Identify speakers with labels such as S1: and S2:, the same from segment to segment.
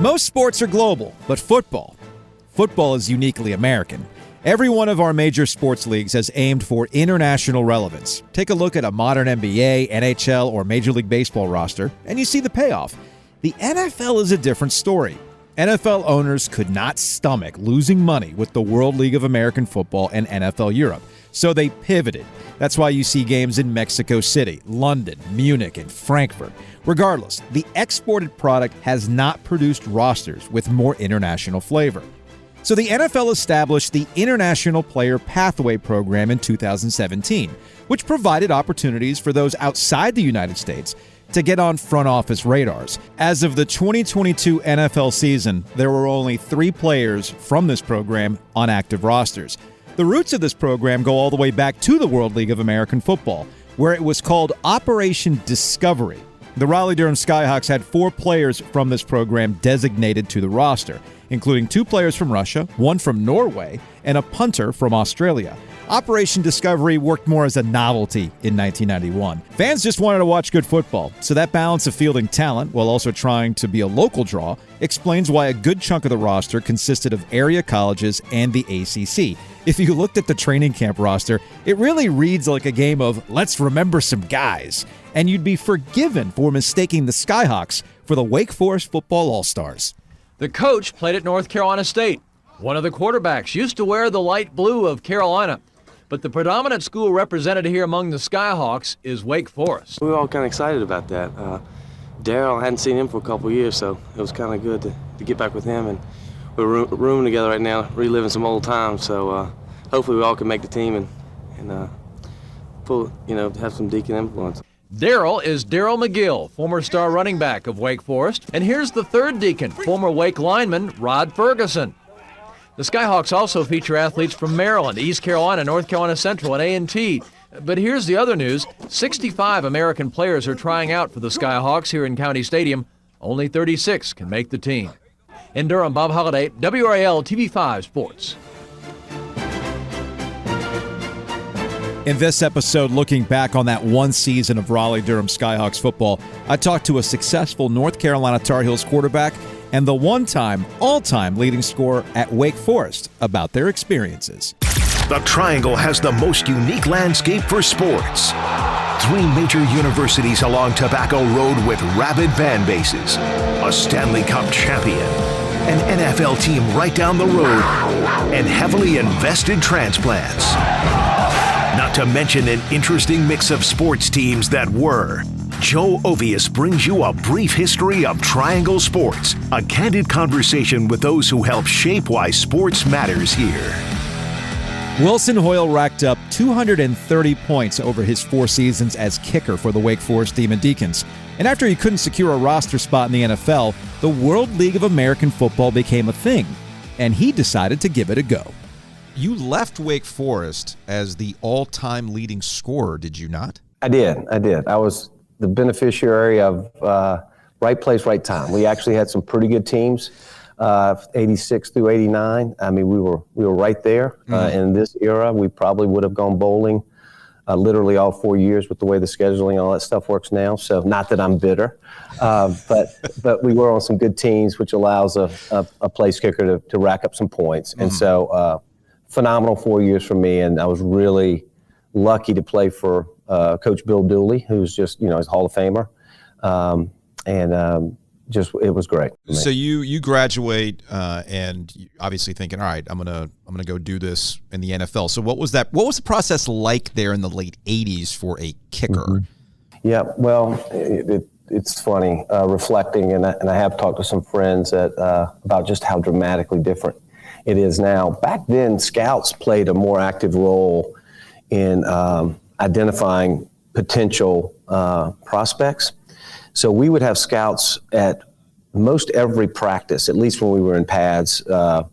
S1: Most sports are global, but football is uniquely American. Every one of our major sports leagues has aimed for international relevance. Take a look at a modern NBA, NHL, or Major League Baseball roster, and you see the payoff. The NFL is a different story. NFL owners could not stomach losing money with the World League of American Football and NFL Europe, so they pivoted. That's why you see games in Mexico City, London, Munich, and Frankfurt. Regardless, the exported product has not produced rosters with more international flavor. So the NFL established the International Player Pathway Program in 2017, which provided opportunities for those outside the United States to get on front office radars. As of the 2022 NFL season, there were only 3 players from this program on active rosters. The roots of this program go all the way back to the World League of American Football, where it was called Operation Discovery. The Raleigh-Durham Skyhawks had 4 players from this program designated to the roster, including 2 players from Russia, 1 from Norway, and a punter from Australia. Operation Discovery worked more as a novelty in 1991. Fans just wanted to watch good football, so that balance of fielding talent while also trying to be a local draw explains why a good chunk of the roster consisted of area colleges and the ACC. If you looked at the training camp roster, it really reads like a game of let's remember some guys, and you'd be forgiven for mistaking the Skyhawks for the Wake Forest Football All-Stars.
S2: The coach played at North Carolina State. One of the quarterbacks used to wear the light blue of Carolina. But the predominant school represented here among the Skyhawks is Wake Forest.
S3: We were all kind of excited about that. Daryl, I hadn't seen him for a couple of years, so it was kind of good to get back with him. And we're rooming together right now, reliving some old times. So hopefully we all can make the team and pull, have some Deacon influence.
S2: Daryl is Daryl McGill, former star running back of Wake Forest. And here's the third Deacon, former Wake lineman Rod Ferguson. The Skyhawks also feature athletes from Maryland, East Carolina, North Carolina Central, and A&T. But here's the other news. 65 American players are trying out for the Skyhawks here in County Stadium. Only 36 can make the team. In Durham, Bob Holliday, WRAL TV5 Sports.
S1: In this episode, looking back on that one season of Raleigh-Durham Skyhawks football, I talked to a successful North Carolina Tar Heels quarterback and the one-time, all-time leading scorer at Wake Forest about their experiences.
S4: The Triangle has the most unique landscape for sports. 3 major universities along Tobacco Road with rabid fan bases, a Stanley Cup champion, an NFL team right down the road, and heavily invested transplants. Not to mention an interesting mix of sports teams that were. Joe Ovius brings you a brief history of Triangle sports, a candid conversation with those who help shape why sports matters here.
S1: Wilson Hoyle racked up 230 points over his 4 seasons as kicker for the Wake Forest Demon Deacons. And after he couldn't secure a roster spot in the NFL, the World League of American Football became a thing, and he decided to give it a go.
S5: You left Wake Forest as the all-time leading scorer, did you not?
S6: I did. I was the beneficiary of right place, right time. We actually had some pretty good teams, 86 through 89. I mean, we were right there. In this era, we probably would have gone bowling literally all 4 years with the way the scheduling and all that stuff works now. So not that I'm bitter, but we were on some good teams, which allows a place kicker to rack up some points. And so phenomenal 4 years for me, and I was really lucky to play for Coach Bill Dooley, who's just, he's a Hall of Famer. It was great.
S5: So you graduate and obviously thinking, all right, I'm gonna go do this in the NFL. So what was the process like there in the late 80s for a kicker?
S6: Yeah, well, it's funny reflecting, and I have talked to some friends about just how dramatically different it is now. Back then, scouts played a more active role in identifying potential prospects. So we would have scouts at most every practice, at least when we were in pads. The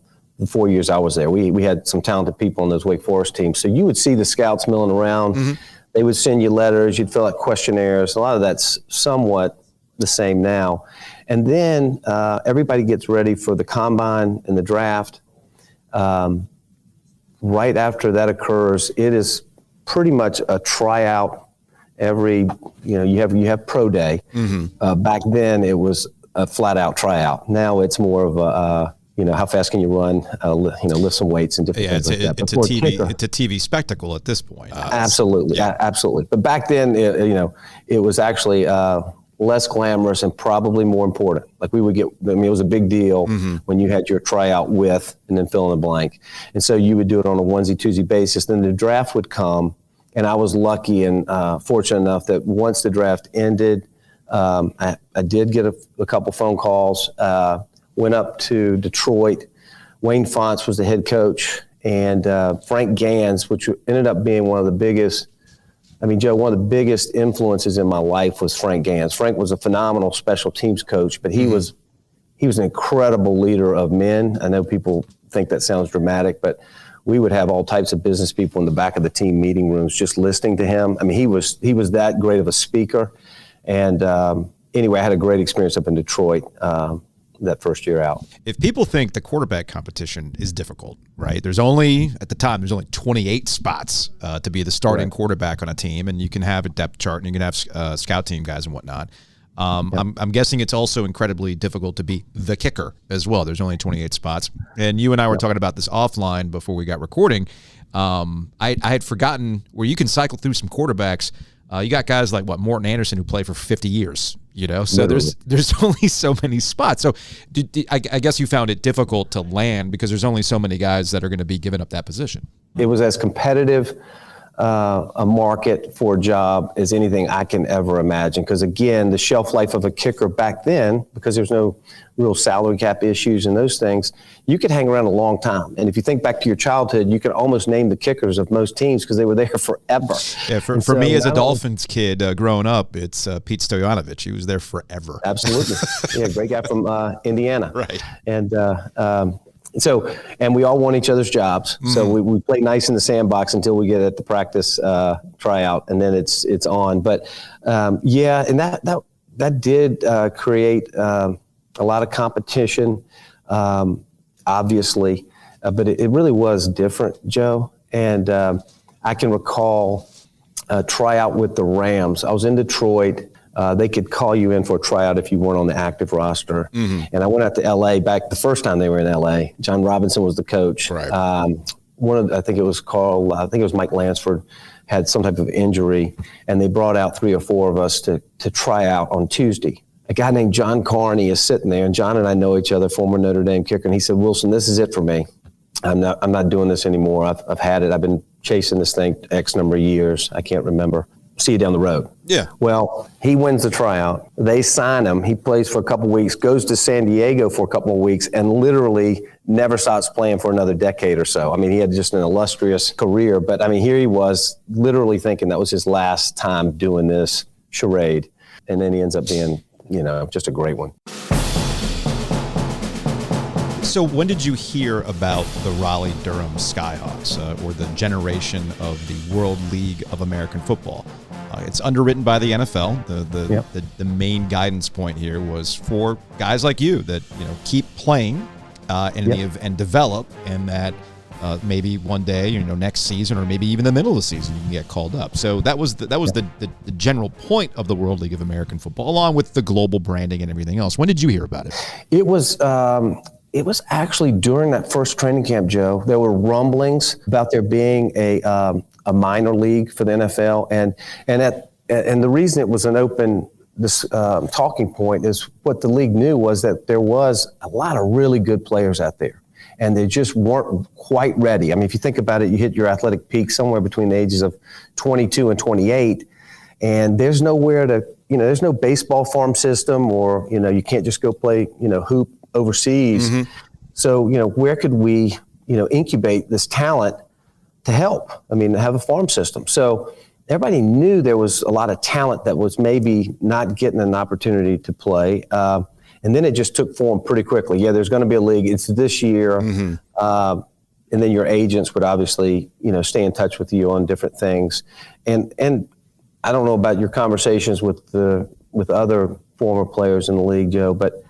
S6: 4 years I was there, we had some talented people on those Wake Forest teams. So you would see the scouts milling around. They would send you letters. You'd fill out questionnaires. A lot of that's somewhat the same now. And then everybody gets ready for the combine and the draft. Right after that occurs, it is pretty much a tryout. You have pro day. Back then it was a flat out tryout. Now it's more of a, how fast can you run, lift some weights and different things like that.
S5: It's a TV spectacle at this point.
S6: Absolutely. Absolutely. But back then, it was actually less glamorous and probably more important. Like it was a big deal when you had your tryout with and then fill in the blank. And so you would do it on a onesie, twosie basis. Then the draft would come. And I was lucky and fortunate enough that once the draft ended, I did get a couple phone calls, went up to Detroit. Wayne Fonts was the head coach, and Frank Gans, which ended up being one of the biggest, Joe, one of the biggest influences in my life was Frank Gans. Frank was a phenomenal special teams coach, but he was an incredible leader of men. I know people think that sounds dramatic, but we would have all types of business people in the back of the team meeting rooms just listening to him. He was that great of a speaker. And anyway, I had a great experience up in Detroit that first year out.
S5: If people think the quarterback competition is difficult, right? There's only 28 spots to be the starting quarterback on a team, and you can have a depth chart and you can have scout team guys and whatnot. I'm guessing it's also incredibly difficult to be the kicker as well. There's only 28 spots. And you and I were talking about this offline before we got recording. I had forgotten where you can cycle through some quarterbacks. You got guys like Morton Anderson who play for 50 years, so there's only so many spots. So I guess you found it difficult to land because there's only so many guys that are going to be giving up that position.
S6: It was as competitive a market for a job as anything I can ever imagine. Because again, the shelf life of a kicker back then, because there's no real salary cap issues and those things, you could hang around a long time. And if you think back to your childhood, you could almost name the kickers of most teams because they were there forever.
S5: Yeah, for me as a Dolphins kid growing up, it's Pete Stoyanovich. He was there forever.
S6: Absolutely. Yeah, great guy from Indiana.
S5: Right.
S6: And and we all want each other's jobs. So we play nice in the sandbox until we get at the practice tryout, and then it's on. But and that did create a lot of competition, obviously, but it really was different, Joe. And I can recall a tryout with the Rams. I was in Detroit. They could call you in for a tryout if you weren't on the active roster. And I went out to L.A. back the first time they were in L.A. John Robinson was the coach.
S5: Right.
S6: I think it was Mike Lansford had some type of injury, and they brought out 3 or 4 of us to try out on Tuesday. A guy named John Carney is sitting there, and John and I know each other, former Notre Dame kicker, and he said, "Wilson, this is it for me. I'm not doing this anymore. I've had it. I've been chasing this thing X number of years. I can't remember. See you down the road."
S5: Yeah.
S6: Well, he wins the tryout. They sign him. He plays for a couple of weeks, goes to San Diego for a couple of weeks, and literally never stops playing for another decade or so. He had just an illustrious career. But, here he was literally thinking that was his last time doing this charade. And then he ends up being, just a great one.
S5: So when did you hear about the Raleigh-Durham Skyhawks or the generation of the World League of American Football? It's underwritten by the NFL. The main guidance point here was for guys like you that keep playing and develop, and that maybe one day, next season or maybe even the middle of the season, you can get called up. So that was the general point of the World League of American Football, along with the global branding and everything else. When did you hear about it? It
S6: was actually during that first training camp, Joe. There were rumblings about there being a minor league for the NFL, and the reason it was an open talking point is what the league knew was that there was a lot of really good players out there, and they just weren't quite ready. If you think about it, you hit your athletic peak somewhere between the ages of 22 and 28, and there's nowhere to, there's no baseball farm system, or you can't just go play, hoop overseas. So, where could we, incubate this talent to help? Have a farm system. So everybody knew there was a lot of talent that was maybe not getting an opportunity to play. And then it just took form pretty quickly. Yeah, there's going to be a league. It's this year. And then your agents would obviously, stay in touch with you on different things. And I don't know about your conversations with other former players in the league, Joe, but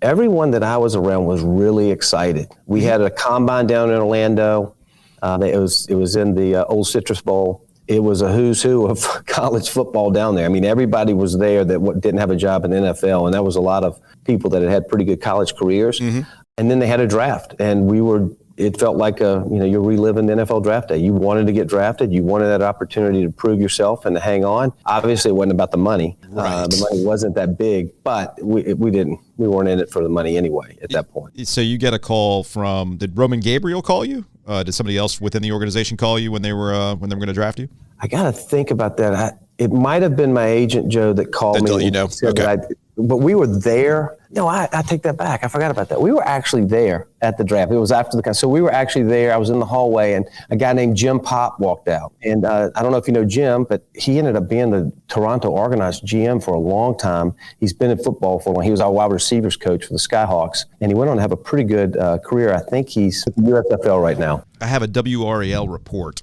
S6: everyone that I was around was really excited. We had a combine down in Orlando. It was in the old Citrus Bowl. it was a who's who of college football down there. I mean, everybody was there that didn't have a job in the NFL, and that was a lot of people that had pretty good college careers. And then they had a draft, and it felt like you're reliving the NFL draft day. You wanted to get drafted. You wanted that opportunity to prove yourself and to hang on. Obviously, it wasn't about the money.
S5: Right.
S6: The money wasn't that big, but we weren't in it for the money anyway at that point.
S5: So you get a call did Roman Gabriel call you? Did somebody else within the organization call you when they were going to draft you?
S6: I got to think about that. It might have been my agent, Joe, that called me.
S5: You know. Okay.
S6: But we were there. No, I take that back. I forgot about that. We were actually there at the draft. It was after so we were actually there. I was in the hallway, and a guy named Jim Pop walked out. And I don't know if you know Jim, but he ended up being the Toronto organized GM for a long time. He's been in football for a while. He was our wide receivers coach for the Skyhawks, and he went on to have a pretty good career. I think he's with the USFL right now.
S5: I have a WRAL report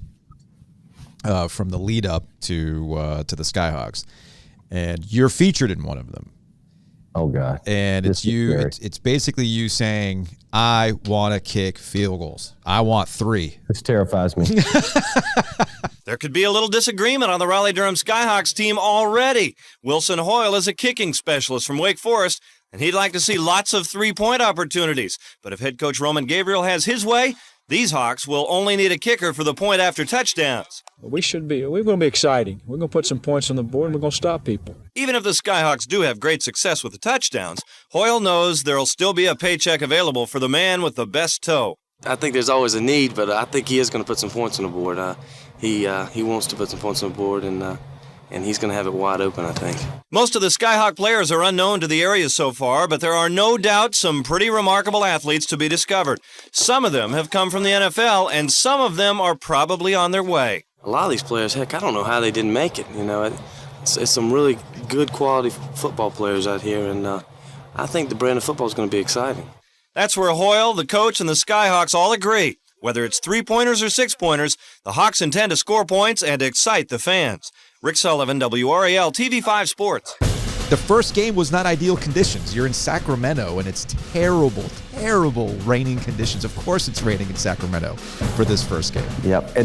S5: from the lead up to the Skyhawks, and you're featured in one of them.
S6: Oh God!
S5: And it's you. It's basically you saying, "I want to kick field goals. I want 3."
S6: This terrifies me.
S7: There could be a little disagreement on the Raleigh-Durham Skyhawks team already. Wilson Hoyle is a kicking specialist from Wake Forest, and he'd like to see lots of 3-point opportunities. But if head coach Roman Gabriel has his way, these Hawks will only need a kicker for the point after touchdowns.
S8: We're going to be exciting. We're going to put some points on the board, and we're going to stop people.
S7: Even if the Skyhawks do have great success with the touchdowns, Hoyle knows there'll still be a paycheck available for the man with the best toe.
S3: I think there's always a need, but I think he is going to put some points on the board. He wants to put some points on the board, and he's going to have it wide open, I think.
S7: Most of the Skyhawk players are unknown to the area so far, but there are no doubt some pretty remarkable athletes to be discovered. Some of them have come from the NFL, and some of them are probably on their way.
S3: A lot of these players, heck, I don't know how they didn't make it. It's some really good quality football players out here, and I think the brand of football is going to be exciting.
S7: That's where Hoyle, the coach, and the Skyhawks all agree. Whether it's 3-pointers or 6-pointers, the Hawks intend to score points and excite the fans. Rick Sullivan, WRAL TV5 Sports.
S5: The first game was not ideal conditions. You're in Sacramento, and it's terrible, terrible raining conditions. Of course it's raining in Sacramento for this first game.
S6: Yep.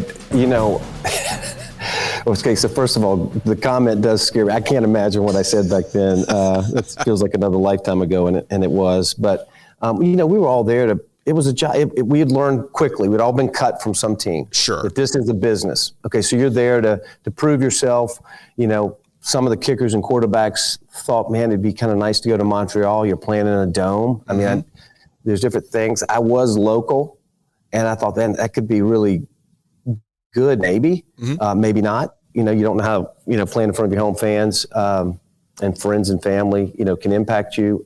S6: Okay, so first of all, the comment does scare me. I can't imagine what I said back then. It feels like another lifetime ago, and it was. But, we were all there it was a job. We had learned quickly. We'd all been cut from some team.
S5: Sure.
S6: That this is a business. Okay, so you're there to prove yourself. Some of the kickers and quarterbacks thought, man, it'd be kind of nice to go to Montreal. You're playing in a dome. I mean, there's different things. I was local, and I thought that could be really good, maybe. Maybe not. You don't know how, playing in front of your home fans and friends and family, can impact you.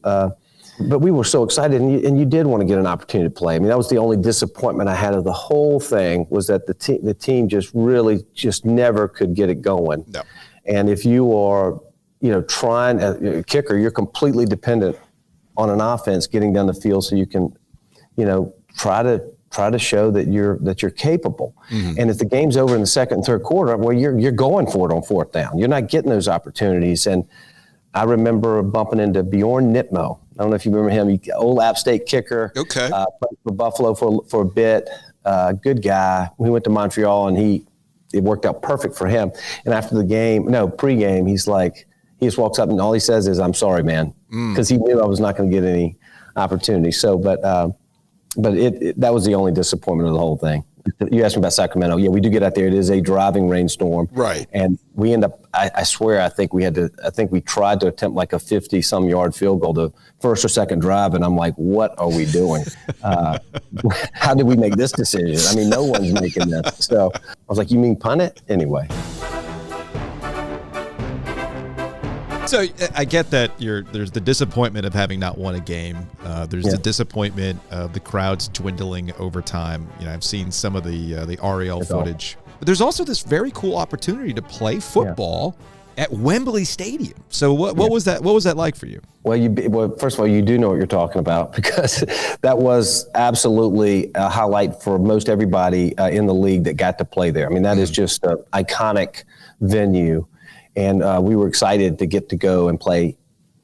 S6: But we were so excited, and you did want to get an opportunity to play. I mean, that was the only disappointment I had of the whole thing, was that the team just never could get it going.
S5: No.
S6: And if you are, trying a kicker, you're completely dependent on an offense getting down the field so you can, try to show that you're capable. And if the game's over in the second and third quarter, well, you're going for it on fourth down. You're not getting those opportunities. And I remember bumping into Bjorn Nitmo. I don't know if you remember him. Old App State kicker.
S5: Okay.
S6: Played for Buffalo for a bit. Good guy. We went to Montreal, and it worked out perfect for him. And after the game, pregame, he just walks up and all he says is, "I'm sorry, man," because he knew I was not going to get any opportunity. So, but that was the only disappointment of the whole thing. You asked me about Sacramento. Yeah, we do get out there. It is a driving rainstorm.
S5: Right.
S6: And we end up, I swear, I think we tried to attempt like a 50-some yard field goal the first or second drive. And I'm like, what are we doing? How did we make this decision? I mean, no one's making this. So I was like, you mean punt it? Anyway.
S5: So I get that there's the disappointment of having not won a game. There's the disappointment of the crowds dwindling over time. I've seen some of the REL footage. But there's also this very cool opportunity to play football at Wembley Stadium. So what was that? What was that like for you?
S6: Well, first of all, you do know what you're talking about, because that was absolutely a highlight for most everybody in the league that got to play there. I mean, that is just an iconic venue. And we were excited to get to go and play,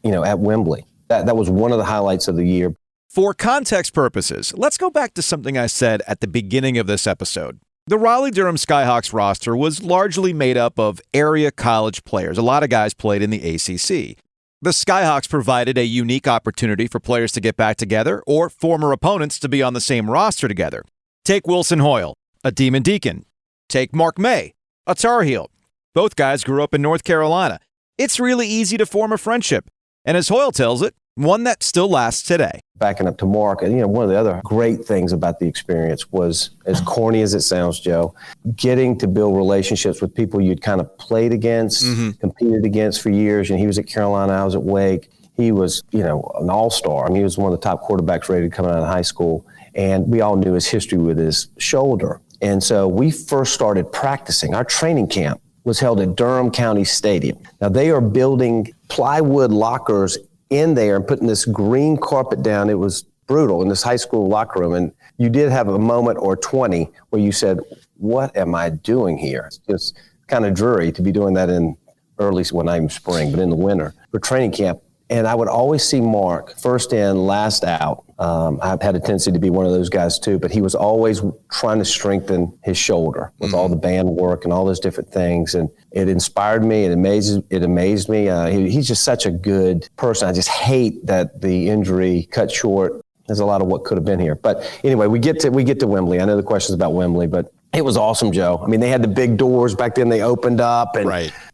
S6: at Wembley. That was one of the highlights of the year.
S1: For context purposes, let's go back to something I said at the beginning of this episode. The Raleigh-Durham Skyhawks roster was largely made up of area college players. A lot of guys played in the ACC. The Skyhawks provided a unique opportunity for players to get back together or former opponents to be on the same roster together. Take Wilson Hoyle, a Demon Deacon. Take Mark Maye, a Tar Heel. Both guys grew up in North Carolina. It's really easy to form a friendship. And as Hoyle tells it, one that still lasts today.
S6: Backing up to Mark, and one of the other great things about the experience was, as corny as it sounds, Joe, getting to build relationships with people you'd kind of played against, competed against for years. And he was at Carolina, I was at Wake. He was, an all-star. I mean, he was one of the top quarterbacks rated coming out of high school. And we all knew his history with his shoulder. And so we first started practicing. Our training camp was held at Durham County Stadium. Now, they are building plywood lockers in there and putting this green carpet down. It was brutal in this high school locker room. And you did have a moment or 20 where you said, what am I doing here? It's just kind of dreary to be doing that in early, well, not even spring, but in the winter for training camp. And I would always see Mark first in, last out. I've had a tendency to be one of those guys too, but he was always trying to strengthen his shoulder with all the band work and all those different things. And it inspired me. It amazed me. He's just such a good person. I just hate that the injury cut short. There's a lot of what could have been here. But anyway, we get to Wembley. I know the question's about Wembley, but it was awesome, Joe. I mean, they had the big doors back then. They opened up,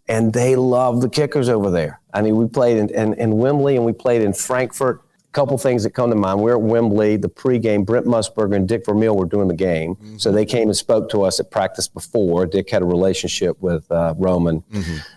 S6: and they loved the kickers over there. I mean, we played in Wembley, and we played in Frankfurt. A couple things that come to mind. We're at Wembley. The pregame, Brent Musburger and Dick Vermeil were doing the game. So they came and spoke to us at practice before. Dick had a relationship with Roman.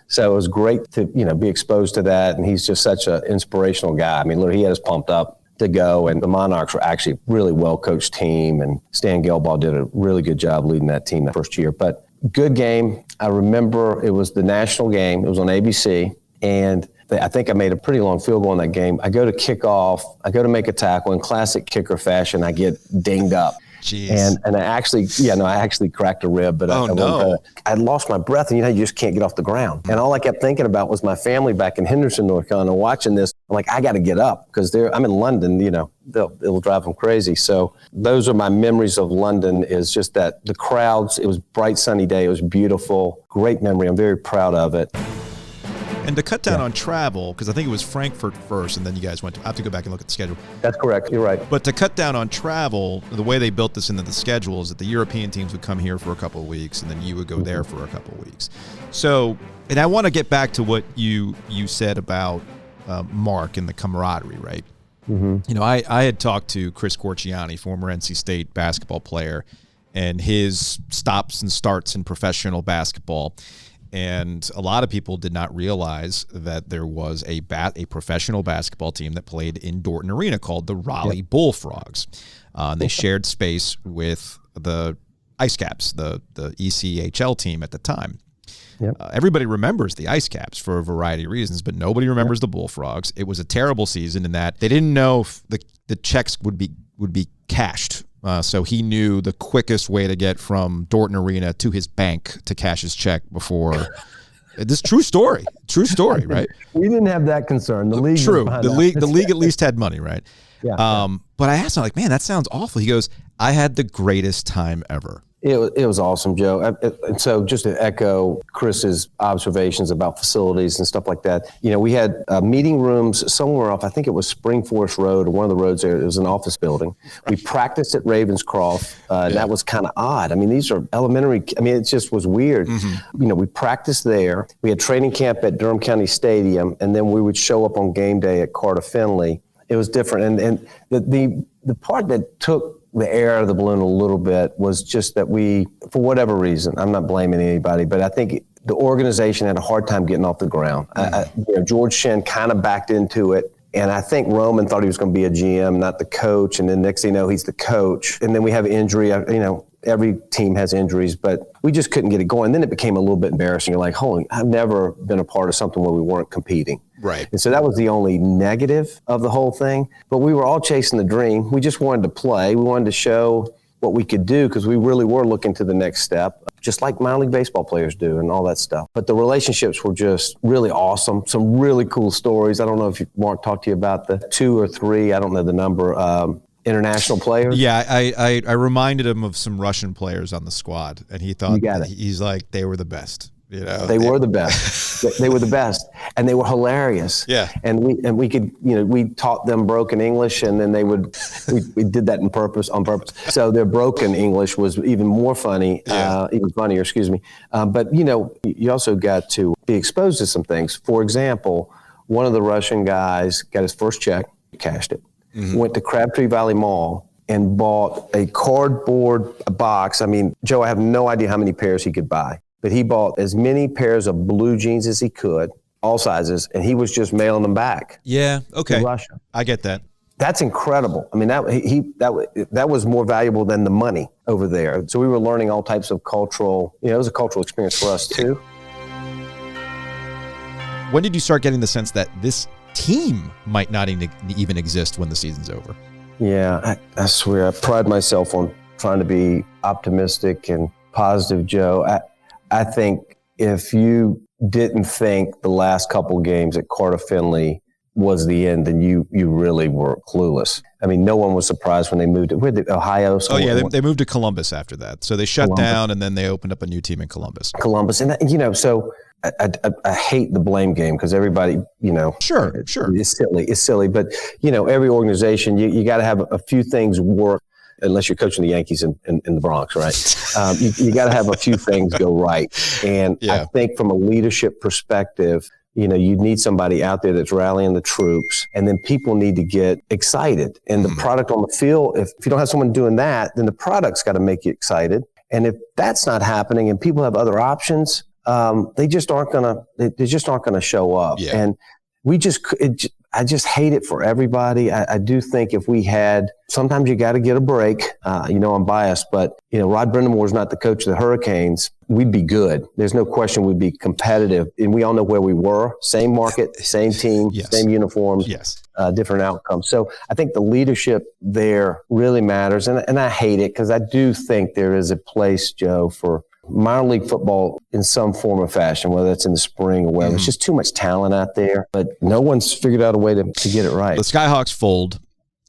S6: So it was great to, be exposed to that. And he's just such an inspirational guy. I mean, literally, he had us pumped up to go, and the Monarchs were actually a really well-coached team, and Stan Gelbaugh did a really good job leading that team that first year. But good game. I remember it was the national game. It was on ABC, and I think I made a pretty long field goal in that game. I go to kick off. I go to make a tackle. In classic kicker fashion, I get dinged up.
S5: Jeez.
S6: And I actually cracked a rib, but I lost my breath, and you just can't get off the ground. And all I kept thinking about was my family back in Henderson, North Carolina, watching this. I'm like, I got to get up because I'm in London, it'll drive them crazy. So those are my memories of London, is just that the crowds, it was a bright, sunny day. It was beautiful. Great memory. I'm very proud of it.
S5: And to cut down on travel, because I think it was Frankfurt first, and then you guys went to, I have to go back and look at the schedule.
S6: That's correct. You're right.
S5: But to cut down on travel, the way they built this into the schedule is that the European teams would come here for a couple of weeks, and then you would go there for a couple of weeks. So, and I want to get back to what you said about Mark and the camaraderie, right? I had talked to Chris Corciani, former NC State basketball player, and his stops and starts in professional basketball. And a lot of people did not realize that there was a professional basketball team that played in Dorton Arena called the Raleigh Bullfrogs. And they shared space with the Ice Caps, the ECHL team at the time. Everybody remembers the Ice Caps for a variety of reasons, but nobody remembers the Bullfrogs. It was a terrible season in that they didn't know if the checks would be cashed. So he knew the quickest way to get from Dorton Arena to his bank to cash his check before. This true story, right?
S6: We didn't have that concern. The league,
S5: the league at least had money, right?
S6: Yeah.
S5: But I asked him, like, man, that sounds awful. He goes, I had the greatest time ever.
S6: It was awesome, Joe. And so just to echo Chris's observations about facilities and stuff like that, we had meeting rooms somewhere off, I think it was Spring Forest Road or one of the roads there. It was an office building. We practiced at Ravenscroft. And that was kind of odd. I mean, these are elementary. I mean, it just was weird. We practiced there. We had training camp at Durham County Stadium, and then we would show up on game day at Carter Finley. It was different. And the part that took the air out of the balloon a little bit was just that we, for whatever reason, I'm not blaming anybody, but I think the organization had a hard time getting off the ground. George Shen kind of backed into it, and I think Roman thought he was going to be a GM, not the coach, and then next thing you know, he's the coach. And then we have injury, every team has injuries, but we just couldn't get it going. Then it became a little bit embarrassing. You're like, holy, I've never been a part of something where we weren't competing.
S5: Right.
S6: And so that was the only negative of the whole thing. But we were all chasing the dream. We just wanted to play. We wanted to show what we could do because we really were looking to the next step, just like minor league baseball players do and all that stuff. But the relationships were just really awesome. Some really cool stories. I don't know if Mark talked to you about the 2 or 3, I don't know the number, international players?
S5: Yeah, I reminded him of some Russian players on the squad, and he thought he's like they were the best. You know,
S6: they were the best. They were the best, and they were hilarious.
S5: Yeah,
S6: and we could, we taught them broken English, and then we did that on purpose. So their broken English was even more funny, even funnier. Excuse me. But you also got to be exposed to some things. For example, one of the Russian guys got his first check, cashed it, went to Crabtree Valley Mall and bought a cardboard box. I mean, Joe, I have no idea how many pairs he could buy. But he bought as many pairs of blue jeans as he could, all sizes, and he was just mailing them back.
S5: Yeah, okay.
S6: To Russia.
S5: I get that.
S6: That's incredible. I mean, that was more valuable than the money over there. So we were learning all types of cultural, it was a cultural experience for us too.
S5: When did you start getting the sense that this team might not even exist when the season's over?
S6: Yeah, I swear, I pride myself on trying to be optimistic and positive, Joe. I think if you didn't think the last couple games at Carter Finley was the end, then you really were clueless. I mean, no one was surprised when they moved to Ohio.
S5: Oh, yeah, they moved to Columbus after that. So they shut down, and then they opened up a new team in Columbus.
S6: And, so I hate the blame game because everybody,
S5: Sure.
S6: It's silly. But, every organization, you got to have a few things work. Unless you're coaching the Yankees in the Bronx, right? You got to have a few things go right. And I think from a leadership perspective, you need somebody out there that's rallying the troops, and then people need to get excited. And the product on the field, if you don't have someone doing that, then the product's got to make you excited. And if that's not happening and people have other options, they just aren't gonna show up. Yeah. And I just hate it for everybody. I do think if we had, sometimes you got to get a break. I'm biased, but Rod Brendamore's not the coach of the Hurricanes. We'd be good. There's no question we'd be competitive, and we all know where we were. Same market, same team, same uniforms, different outcomes. So I think the leadership there really matters, and I hate it because I do think there is a place, Joe, for minor league football in some form or fashion, whether it's in the spring or whatever. It's just too much talent out there, but no one's figured out a way to get it right.
S5: The Skyhawks fold,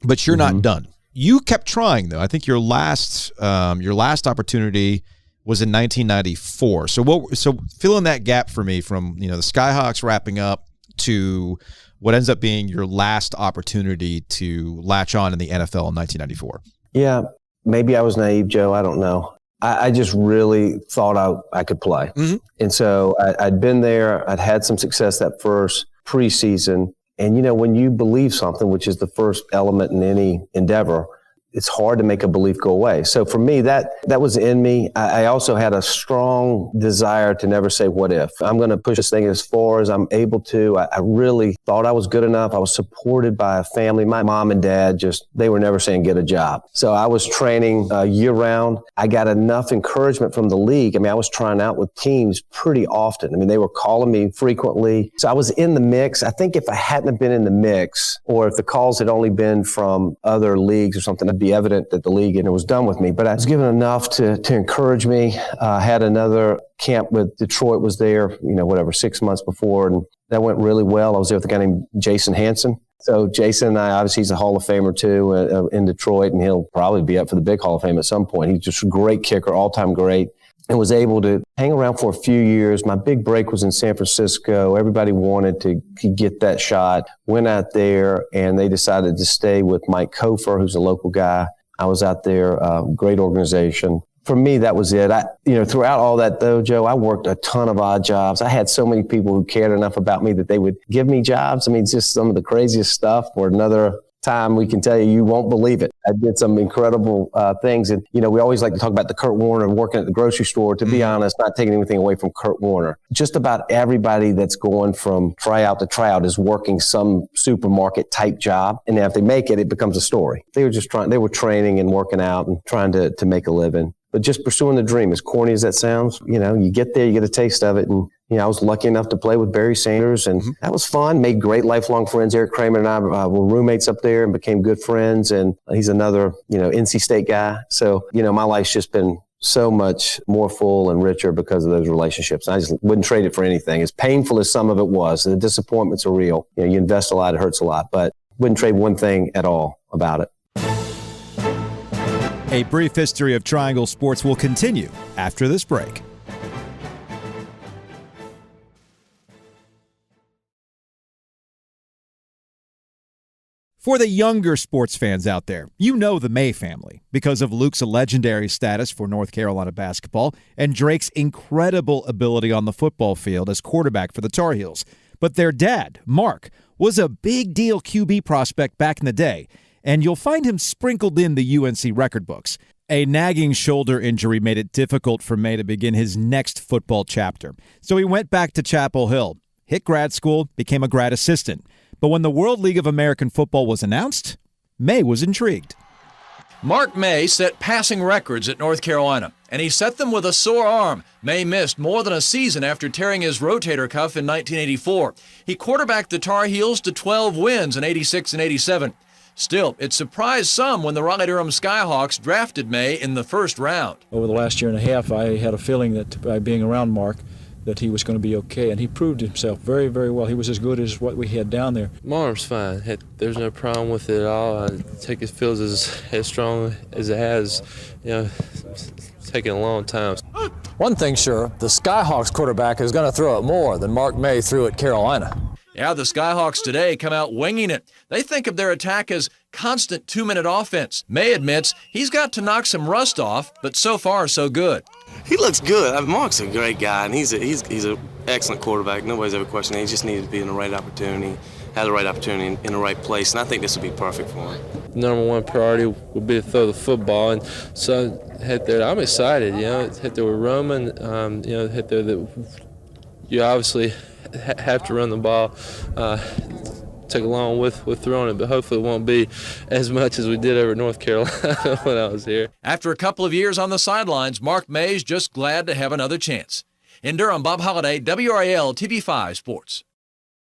S5: but you're not done. You kept trying, though. I think your last opportunity was in 1994. So fill in that gap for me from the Skyhawks wrapping up to what ends up being your last opportunity to latch on in the NFL in 1994.
S6: Yeah, maybe I was naive, Joe. I don't know. I just really thought I could play. And so I'd been there. I'd had some success that first preseason. And, when you believe something, which is the first element in any endeavor, it's hard to make a belief go away. So for me, that was in me. I also had a strong desire to never say what if. I'm going to push this thing as far as I'm able to. I really thought I was good enough. I was supported by a family. My mom and dad they were never saying get a job. So I was training year round. I got enough encouragement from the league. I mean, I was trying out with teams pretty often. I mean, they were calling me frequently. So I was in the mix. I think if I hadn't have been in the mix, or if the calls had only been from other leagues or something, I'd be evident that the league and it was done with me. But I was given enough to encourage me. Had another camp with Detroit, was there, 6 months before, and that went really well. I was there with a guy named Jason Hanson. So Jason, obviously he's a Hall of Famer too in Detroit, and he'll probably be up for the big Hall of Fame at some point. He's just a great kicker, all-time great, and was able to hang around for a few years. My big break was in San Francisco. Everybody wanted to get that shot. Went out there, and they decided to stay with Mike Kofer, who's a local guy. I was out there, great organization. For me, that was it. Throughout all that, though, Joe, I worked a ton of odd jobs. I had so many people who cared enough about me that they would give me jobs. I mean, it's just some of the craziest stuff. For another time, we can tell you won't believe it. I did some incredible things. And, we always like to talk about the Kurt Warner working at the grocery store. To be honest, not taking anything away from Kurt Warner. Just about everybody that's going from tryout to tryout is working some supermarket type job. And if they make it, it becomes a story. They were training and working out and trying to make a living. But just pursuing the dream, as corny as that sounds, you get there, you get a taste of it. And, I was lucky enough to play with Barry Sanders, and that was fun. Made great lifelong friends. Eric Kramer and I were roommates up there and became good friends. And he's another, NC State guy. So, my life's just been so much more full and richer because of those relationships. I just wouldn't trade it for anything. As painful as some of it was, the disappointments are real. You invest a lot, it hurts a lot, but wouldn't trade one thing at all about it.
S1: A brief history of Triangle Sports will continue after this break. For the younger sports fans out there, you know the Maye family because of Luke's legendary status for North Carolina basketball and Drake's incredible ability on the football field as quarterback for the Tar Heels. But their dad, Mark, was a big deal QB prospect back in the day, and you'll find him sprinkled in the UNC record books. A nagging shoulder injury made it difficult for Maye to begin his next football chapter. So he went back to Chapel Hill, hit grad school, became a grad assistant. But when the World League of American Football was announced, Maye was intrigued.
S2: Mark Maye set passing records at North Carolina, and he set them with a sore arm. Maye missed more than a season after tearing his rotator cuff in 1984. He quarterbacked the Tar Heels to 12 wins in 86 and 87. Still, it surprised some when the Raleigh-Durham Skyhawks drafted Maye in the first round.
S8: Over the last year and a half, I had a feeling that by being around Mark, that he was going to be okay, and he proved himself very, very well. He was as good as what we had down there.
S9: My arm's fine. There's no problem with it at all. I think it feels as strong as it has. It's taken a long time.
S2: One thing sure, the Skyhawks quarterback is going to throw it more than Mark Maye threw at Carolina. Yeah, the Skyhawks today come out winging it. They think of their attack as constant 2-minute offense. Maye admits he's got to knock some rust off, but so far so good.
S3: He looks good. Mark's a great guy, and he's an excellent quarterback. Nobody's ever questioned it. He just needed to be in the right opportunity, had the right opportunity in the right place, and I think this will be perfect for him.
S9: Number one priority will be to throw the football, and so head there. I'm excited. Head there with Roman. Head there that you obviously have to run the ball. Take along with throwing it, but hopefully it won't be as much as we did over at North Carolina when I was here.
S2: After a couple of years on the sidelines, Mark Maye's just glad to have another chance. In Durham, Bob Holliday, WRAL TV5 Sports.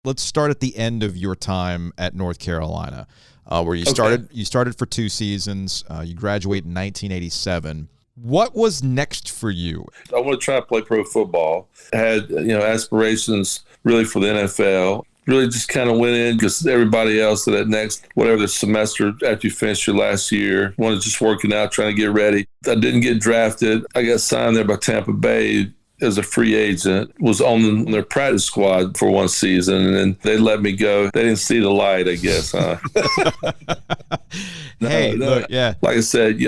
S5: Let's start at the end of your time at North Carolina, where you started. You started for 2 seasons. You graduated in 1987. What was next for you?
S10: I want to try to play pro football. I had aspirations really for the NFL. Really just kind of went in because everybody else that next, whatever the semester after you finish your last year, wanted just working out, trying to get ready. I didn't get drafted. I got signed there by Tampa Bay as a free agent, was on their practice squad for 1 season, and then they let me go. They didn't see the light, I guess, huh?
S5: Look, yeah.
S10: Like I said,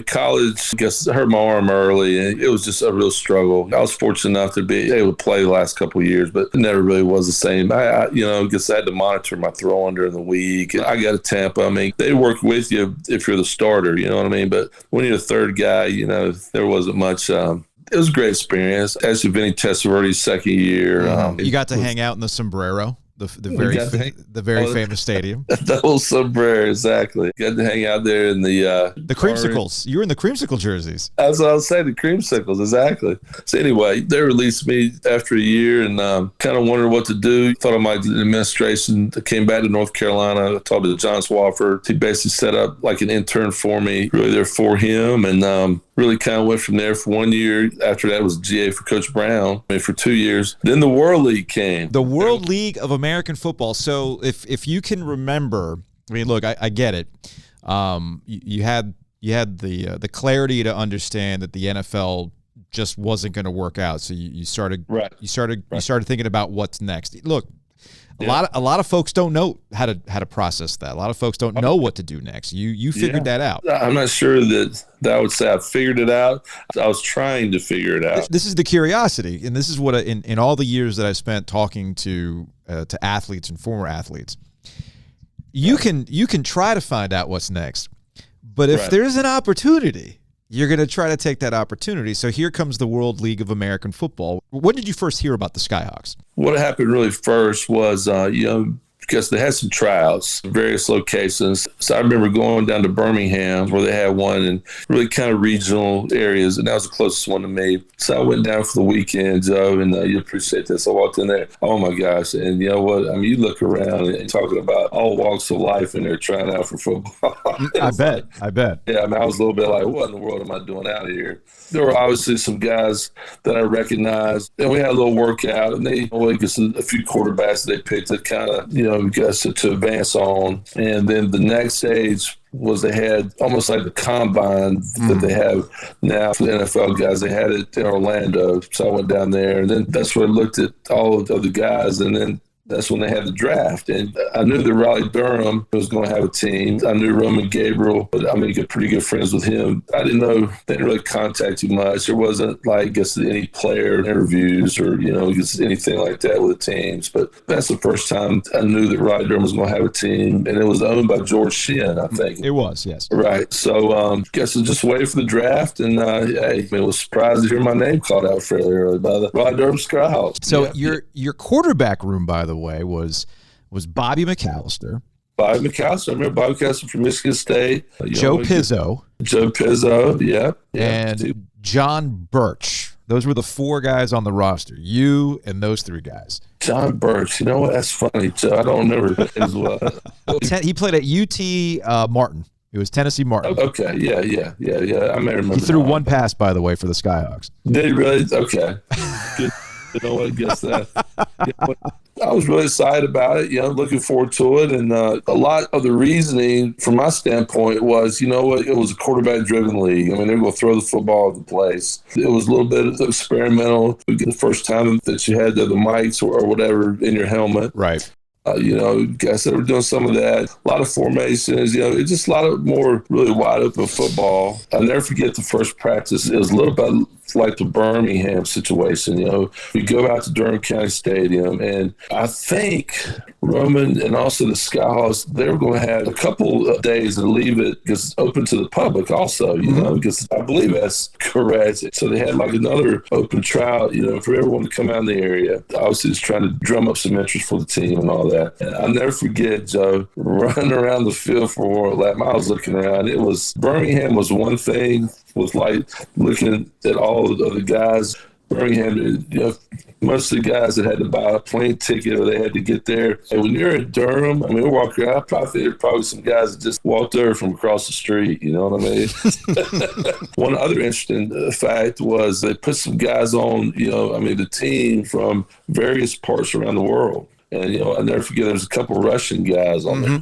S10: college, I guess, hurt my arm early, and it was just a real struggle. I was fortunate enough to be able to play the last couple of years, but it never really was the same. I guess I had to monitor my throwing during the week. I got to Tampa. They work with you if you're the starter, you know what I mean? But when you're the third guy, there wasn't much. It was a great experience. Actually, Vinny Testaverde's second year.
S5: You got to hang out in the sombrero, the very famous stadium.
S10: The old sombrero, exactly. Got to hang out there in the
S5: creamsicles. You were in the creamsicle jerseys.
S10: That's what I was saying, the creamsicles, exactly. So anyway, they released me after a year and kind of wondered what to do. Thought I might do the administration. I came back to North Carolina. I talked to John Swafford. He basically set up like an intern for me, really there for him, and really kind of went from there for 1 year. After that was GA for Coach Brown for 2 years. Then the World League came.
S5: The World League of American Football. So if you can remember, look, I get it. You had the clarity to understand that the NFL just wasn't going to work out. So you started thinking about what's next. Look, a lot of folks don't know how to process that. A lot of folks don't know what to do next. You figured that out.
S10: I'm not sure that I would say I figured it out. I was trying to figure it out.
S5: This is the curiosity, and this is what in all the years that I spent talking to athletes and former athletes, you can try to find out what's next, but if there's an opportunity, you're going to try to take that opportunity. So here comes the World League of American Football. When did you first hear about the Skyhawks?
S10: What happened really first was, because they had some tryouts in various locations. So I remember going down to Birmingham where they had one in really kind of regional areas, and that was the closest one to me. So I went down for the weekend, Joe, and you appreciate this. I walked in there. Oh, my gosh. And you know what? You look around and talking about all walks of life, and they're trying out for football.
S5: I bet.
S10: Yeah, I was a little bit like, what in the world am I doing out here? There were obviously some guys that I recognized, and we had a little workout, and they get a few quarterbacks they picked to kind of, to advance on. And then the next stage was they had almost like the combine that they have now for the NFL guys. They had it in Orlando. So I went down there, and then that's where I looked at all of the other guys. And then that's when they had the draft. And I knew that Raleigh-Durham was going to have a team. I knew Roman Gabriel, but I mean, get pretty good friends with him. I didn't know, they didn't really contact you much. There wasn't like, I guess, any player interviews or, anything like that with the teams. But that's the first time I knew that Raleigh-Durham was going to have a team. And it was owned by George Sheehan, I think.
S5: It was, yes.
S10: Right. So guess I just waited for the draft. And I was surprised to hear my name called out fairly early by the Raleigh-Durham Skyhawks.
S5: So your quarterback room, by the way, was Bobby McAllister.
S10: Bobby McAllister. I remember Bobby McAllister from Michigan State.
S5: Joe Pizzo.
S10: Yeah.
S5: And John Birch. Those were the four guys on the roster. You and those three guys.
S10: John Birch. You know what? That's funny, Joe. I don't remember that as well.
S5: He played at UT Martin. It was Tennessee Martin.
S10: Okay. Yeah. I may remember.
S5: He threw one pass, by the way, for the Skyhawks.
S10: Did he really? Okay. Good. You know what? I guess that. I was really excited about it, looking forward to it. And a lot of the reasoning from my standpoint was, it was a quarterback-driven league. I mean, they were going to throw the football at the place. It was a little bit experimental. The first time that you had the mics or whatever in your helmet.
S5: Right.
S10: Guys that were doing some of that, a lot of formations, it's just a lot of more really wide open football. I'll never forget the first practice. It was a little bit like the Birmingham situation. We go out to Durham County Stadium, and I think Roman and also the Skyhawks, they were going to have a couple of days to leave it because it's open to the public also, because I believe that's correct. So they had like another open trial, for everyone to come out in the area. Obviously, just trying to drum up some interest for the team and all that. And I'll never forget, Joe, running around the field for a lap. I was looking around. It was Birmingham was one thing, was like looking at all of the other guys. Birmingham, most of the guys that had to buy a plane ticket or they had to get there. And when you're in Durham, I mean, we're walking around, I probably think there were probably some guys that just walked there from across the street, you know what I mean? One other interesting fact was they put some guys on, the team from various parts around the world. And, I'll never forget, there's a couple Russian guys on there.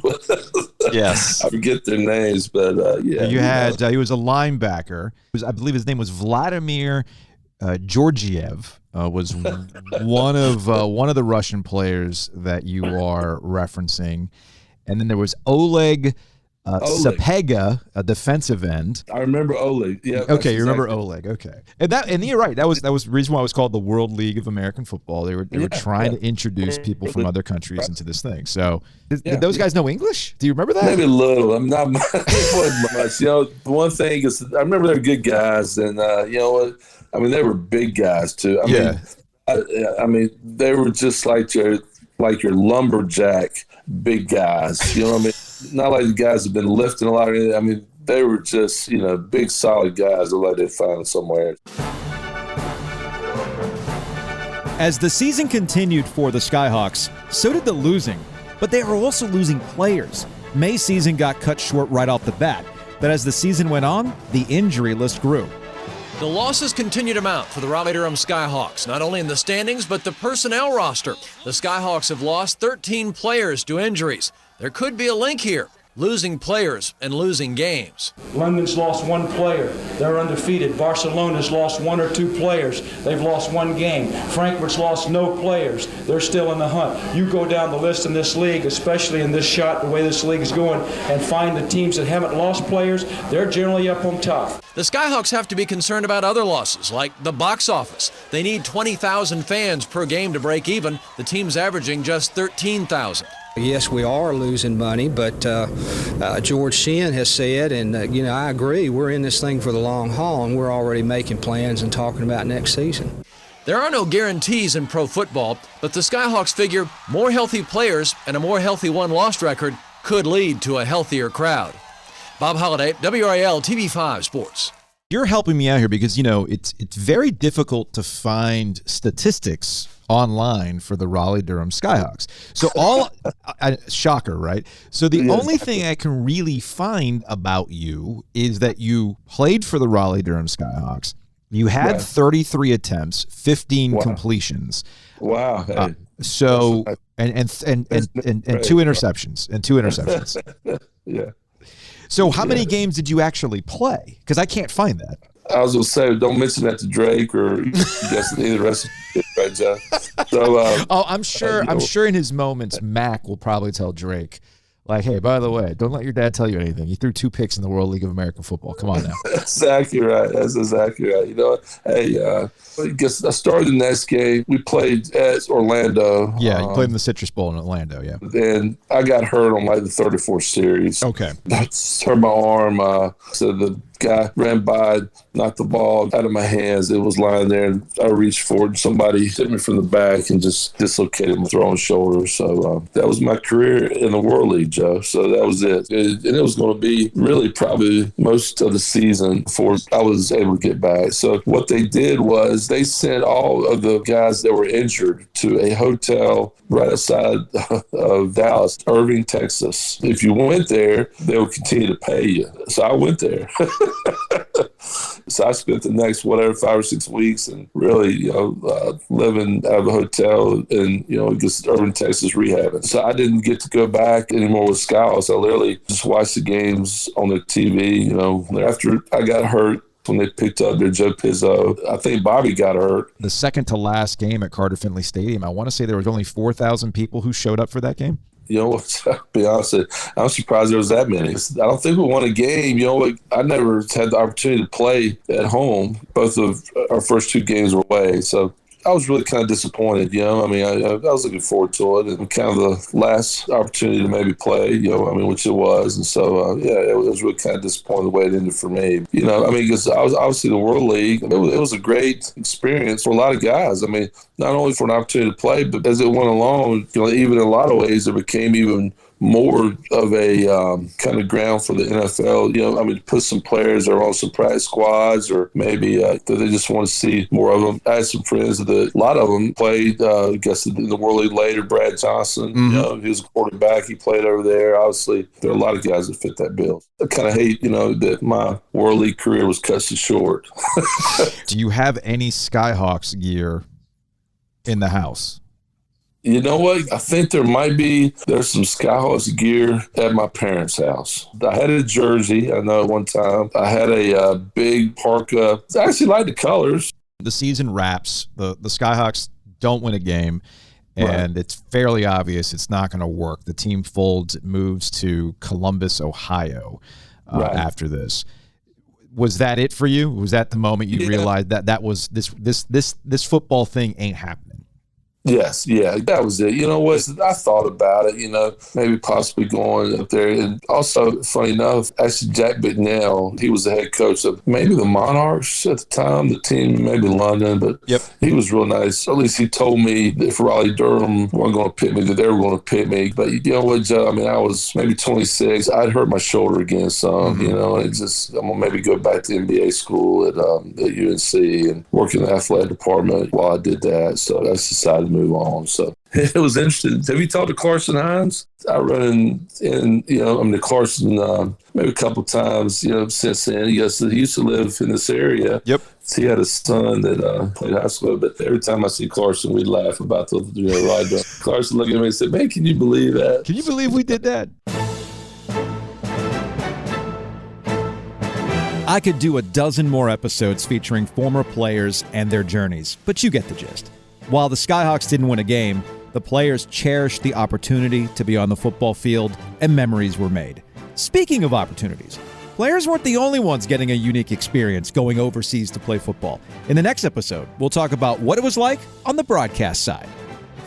S5: Yes.
S10: I forget their names, but yeah.
S5: You had, he was a linebacker. I believe his name was Vladimir Georgiev. Was one of the Russian players that you are referencing. And then there was Oleg Sapega, a defensive end.
S10: I remember Oleg. Yeah.
S5: Okay, you remember Oleg. Okay, and you're right. That was the reason why it was called the World League of American Football. They were trying to introduce people from other countries into this thing. So, did those guys know English? Do you remember that?
S10: Maybe a little. I'm not much. The one thing is, I remember they were good guys, and you know what? I mean, they were big guys too. I mean, they were just like your lumberjack big guys. You know what I mean? Not like the guys have been lifting a lot. I mean, they were just, big, solid guys that like they'd find somewhere.
S1: As the season continued for the Skyhawks, so did the losing. But they were also losing players. May's season got cut short right off the bat. But as the season went on, the injury list grew.
S2: The losses continue to mount for the Raleigh-Durham Skyhawks, not only in the standings, but the personnel roster. The Skyhawks have lost 13 players to injuries. There could be a link here, losing players and losing games.
S8: London's lost one player. They're undefeated. Barcelona's lost one or two players. They've lost one game. Frankfurt's lost no players. They're still in the hunt. You go down the list in this league, especially in this shot, the way this league is going, and find the teams that haven't lost players, they're generally up on top.
S2: The Skyhawks have to be concerned about other losses, like the box office. They need 20,000 fans per game to break even. The team's averaging just 13,000.
S11: Yes, we are losing money, but George Sheehan has said, and I agree, we're in this thing for the long haul, and we're already making plans and talking about next season.
S2: There are no guarantees in pro football, but the Skyhawks figure more healthy players and a more healthy one-loss record could lead to a healthier crowd. Bob Holliday, WRAL TV5 Sports.
S5: You're helping me out here because, it's very difficult to find statistics online for the Raleigh-Durham Skyhawks. So shocker, right? So the only thing I can really find about you is that you played for the Raleigh-Durham Skyhawks. You had 33 attempts, 15 completions.
S10: Wow.
S5: So and two interceptions.
S10: Yeah.
S5: So how many games did you actually play? Because I can't find that.
S10: I was going to say, don't mention that to Drake or guess any of the rest of it, right, Jeff? So,
S5: I'm sure. I'm sure in his moments, Mac will probably tell Drake, like, "Hey, by the way, don't let your dad tell you anything. He threw 2 picks in the World League of American Football. Come on now."
S10: That's exactly right. That's exactly right. You know, hey, I guess I started the next game. We played at Orlando.
S5: Yeah, you played in the Citrus Bowl in Orlando. Yeah,
S10: and I got hurt on like the 34th series.
S5: Okay,
S10: I hurt my arm. So the guy ran by, knocked the ball out of my hands. It was lying there, and I reached for it, and somebody hit me from the back and just dislocated my throwing shoulder. So that was my career in the World League, Joe. So that was it. And it was going to be really probably most of the season before I was able to get back. So what they did was they sent all of the guys that were injured to a hotel right outside of Dallas, Irving, Texas. If you went there, they would continue to pay you. So I went there. So I spent the next 5 or 6 weeks and really, living out of a hotel and, just Irving, Texas rehabbing. So I didn't get to go back anymore with Skyhawks. I literally just watched the games on the TV, after I got hurt. When they picked up their Joe Pizzo, I think Bobby got hurt.
S5: The second to last game at Carter Finley Stadium, I want to say there was only 4,000 people who showed up for that game.
S10: To be honest, I'm surprised there was that many. I don't think we won a game. I never had the opportunity to play at home. Both of our first 2 games were away. So I was really kind of disappointed, I was looking forward to it, and kind of the last opportunity to maybe play, which it was. And so, it was really kind of disappointing the way it ended for me. Because I was obviously the World League. It was a great experience for a lot of guys. Not only for an opportunity to play, but as it went along, even in a lot of ways, it became even more of a kind of ground for the NFL, to put some players that are on some practice squads, or maybe that they just want to see more of them. I had some friends that a lot of them played, I guess, in the World League later. Brad Johnson, he was a quarterback. He played over there. Obviously, there are a lot of guys that fit that bill. I kind of hate, that my World League career was cut so short.
S5: Do you have any Skyhawks gear in the house?
S10: You know what? I think there's some Skyhawks gear at my parents' house. I had a jersey, I know, at one time. I had a big parka. I actually like the colors.
S5: The season wraps. The Skyhawks don't win a game, and It's fairly obvious it's not going to work. The team folds. It moves to Columbus, Ohio after this. Was that it for you? Was that the moment you realized that was this football thing ain't happening?
S10: Yes, yeah, that was it. You know what? I thought about it, maybe possibly going up there. And also, funny enough, actually Jack Bicknell, he was the head coach of maybe the Monarchs at the time, the team, maybe London, but he was real nice. At least he told me that if Raleigh-Durham weren't going to pick me, that they were going to pick me. But you know what, Joe? I was maybe 26. I'd hurt my shoulder again some, and I'm going to maybe go back to MBA school at UNC and work in the athletic department while I did that. So I decided to move on. So it was interesting. Have you talked to Carson Hines? I run in to Carson maybe a couple times, since then. He used to live in this area.
S5: Yep.
S10: He had a son that played high school, but every time I see Carson, we laugh about the ride. Carson looked at me and said, "Man, can you believe that?
S5: Can you believe we did that?"
S1: I could do a dozen more episodes featuring former players and their journeys, but you get the gist. While the Skyhawks didn't win a game, the players cherished the opportunity to be on the football field, and memories were made. Speaking of opportunities, players weren't the only ones getting a unique experience going overseas to play football. In the next episode, we'll talk about what it was like on the broadcast side.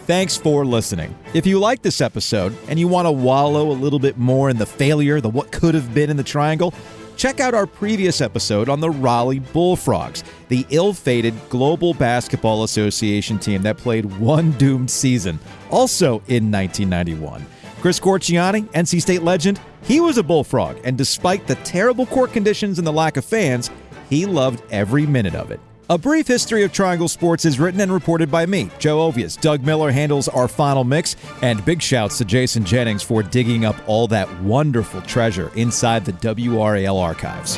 S1: Thanks for listening. If you like this episode and you want to wallow a little bit more in the failure, the what could have been in the triangle, check out our previous episode on the Raleigh Bullfrogs, the ill-fated Global Basketball Association team that played one doomed season, also in 1991. Chris Corciani, NC State legend, he was a Bullfrog, and despite the terrible court conditions and the lack of fans, he loved every minute of it. A Brief History of Triangle Sports is written and reported by me, Joe Ovias. Doug Miller handles our final mix, and big shouts to Jason Jennings for digging up all that wonderful treasure inside the WRAL archives.